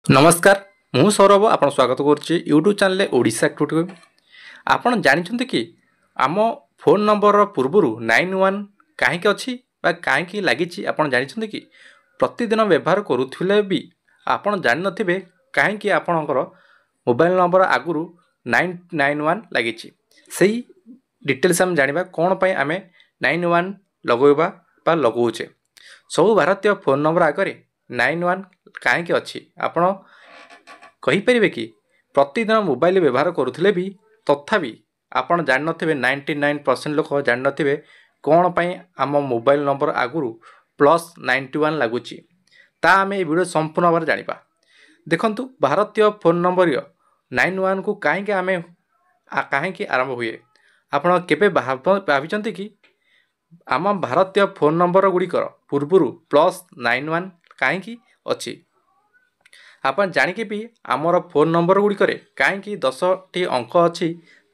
नमस्कार मु सौरभ आपन स्वागत करुच्ची यूट्यूब चैनल ओडिशा एक्टिविटी। आपन जानते कि आम फोन नंबर पूर्वर 91 कहीं अच्छी कहीं लगी आपन जानते कि प्रतिदिन व्यवहार करुले भी आपन जान नथिबे कहीं आपणकर मोबाइल नंबर आगु 991 लगी से डिटेल्स आम जाना कौन पर आम 91 लगेबा लगौचे। सब भारतीय फोन नंबर आगे 91 कहीं अच्छी आपण कहींपर कि प्रतिदिन मोबाइल व्यवहार करुले भी तथापि आपण जान नथिबे 99% लोक जान नथिबे कौन पर आम मोबाइल नंबर आगु +91 लगुच। आम ये वीडियो संपूर्ण भाव जाना देखु भारतीय फोन नंबर 91 को कहीं आम कहीं आरंभ हुए। आपड़ केबे भावी कि आम भारतीय फोन नंबर गुड़िकर पूर्वर +91 कहीं अच्छी आपन जानिके भी आमर फोन नंबर गुड़िकर कहीं 10टी अंक अच्छी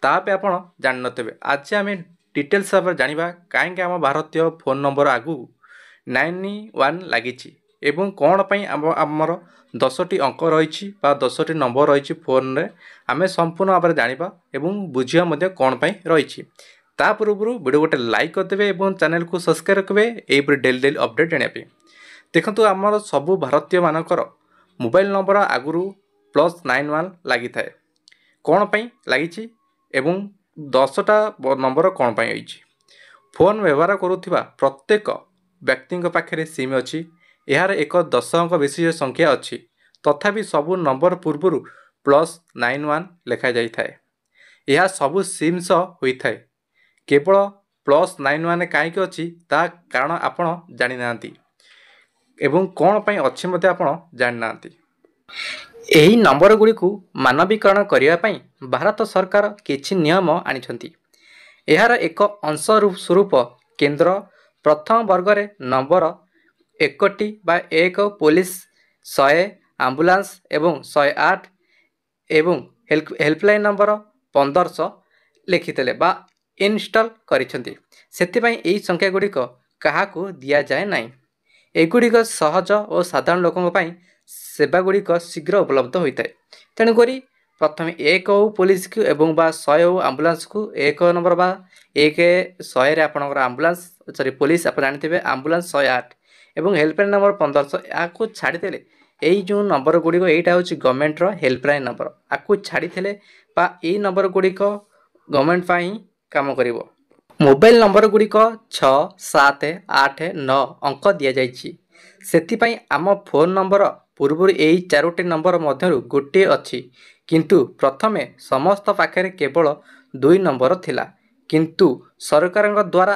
तापे आपन जान नथिबे। आज आम डिटेल्स जाना कहीं आम भारतीय फोन नंबर आगु 91 लगी एवं कौन पर आमर 10टी अंक रही 10टी नंबर रही फोन रे आम संपूर्ण भाव जाना एवं बुझा कौन पर रही। ता पूर्व वीडियो गोटे लाइक करदे और चैनल को सब्सक्राइब करेंगे यही डेली डेली अपडेट जानापी। देखो आमर सबू भारतीय मानकर मोबाइल नंबर आगु +91 लगी थाए कौन पर लगी एवं 10टा नंबर कौन पर होइछि। फोन व्यवहार करुवा प्रत्येक व्यक्ति पाखे सिम अच्छी यार एक 10 अंक विशिष्ट संख्या अच्छी तथापि सबू नंबर पूर्वर +91 लिखा जाई थाए। यह सबू सिम सह होता है केवल +91 कहीं अच्छी ता कारण आपण जानी नांती एवं कौन पर अच्छी मते आपण जानी नांती। एही नंबर गुड़ी को मानवीकरण करने भारत सरकार किछि नियम आनिछंती। यार एक अंश स्वरूप केंद्र प्रथम वर्ग रे नंबर 1टी बा 1 पुलिस 100 आंबुलांस एवं 108 एवं हेल्पलाइन नंबर 1500 लिखिते बा इनस्टॉल करिसेंती। सेतिपई एही संख्या गुड़िक काहाकू दिया जाए नहीं। एगुड़िक सहज और साधारण लोकों पई सेवा गुड़िक शीघ्र उपलब्ध होता है। तेणुक प्रथम 1 हो पुलिस को एवं बा 100 हो आंबुलांस को 1 नंबर बा 100 आपणकर आंबुलांस सॉरी पुलिस आप जानते आंबुलांस 108 एवं हेल्पलाइन नंबर 1500 या छाड़ीदे यही जो नंबर गुड़िक यहाँ हूँ गवर्नमेंट हेल्पलाइन नंबर आपको छाड़ीते यही नंबर गुड़िक गवर्नमेंट काम कर। मोबाइल नंबर गुड़िक 6 7 8 9 अंक दि जाइए। आम फोन नंबर पूर्व यही 4टी नंबर मध्य गोटे अच्छी किंतु प्रथमे समस्त पाखे केवल 2 नंबर थिला किंतु सरकार द्वारा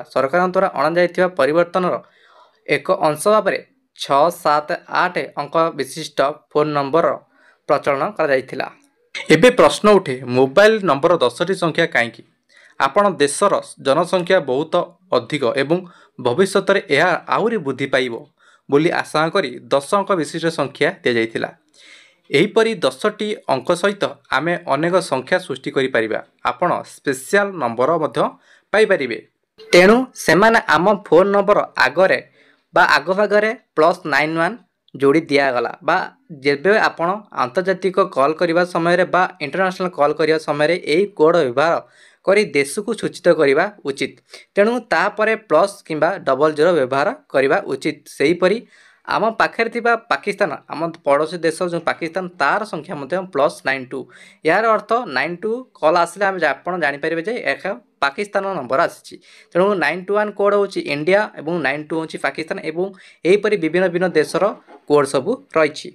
सरकार द्वारा अणा परिवर्तन एक अंश भाव 6 7 8 अंक विशिष्ट फोन नंबर प्रचलन करा। एबे प्रश्न उठे मोबाइल नंबर 10टी संख्या कहीं आपण देशर जनसंख्या बहुत अधिक एवं भविष्य में यह आहरी वृद्धि पाइब बोली आशा करी 10 अंक विशिष्ट संख्या दि जाइथिला। एहीपरि 10टी अंक सहित आम अनेक संख्या सृष्टि करिपरिबा आपण स्पेशल नंबर मध्य पाई परिबे। तेणु सेमाने आम फोन नंबर आगरे बा आगभागे +91 जोड़ी दिगला बा जेबे आपण आंतर्जातिक कॉल करने समय बा इंटरनेशनल कॉल करने समय यही कोड व्यवहार करी देश को सूचित करने उचित। तेणु तापर प्लस किंबा 00 व्यवहार करने उचित। सेहीपरि आम पाखे पाकिस्तान आम पड़ोसी देश जो पाकिस्तान तार संख्या +92 यार अर्थ 92 कॉल आसिले आम आप जापर जे एक पाकिस्तान नंबर आसी। तेणु 91 कोड हूँ इंडिया और 92 हूँ पाकिस्तान एवं यहीपरि विभिन्न विभिन्न देशर कोड सबू रही।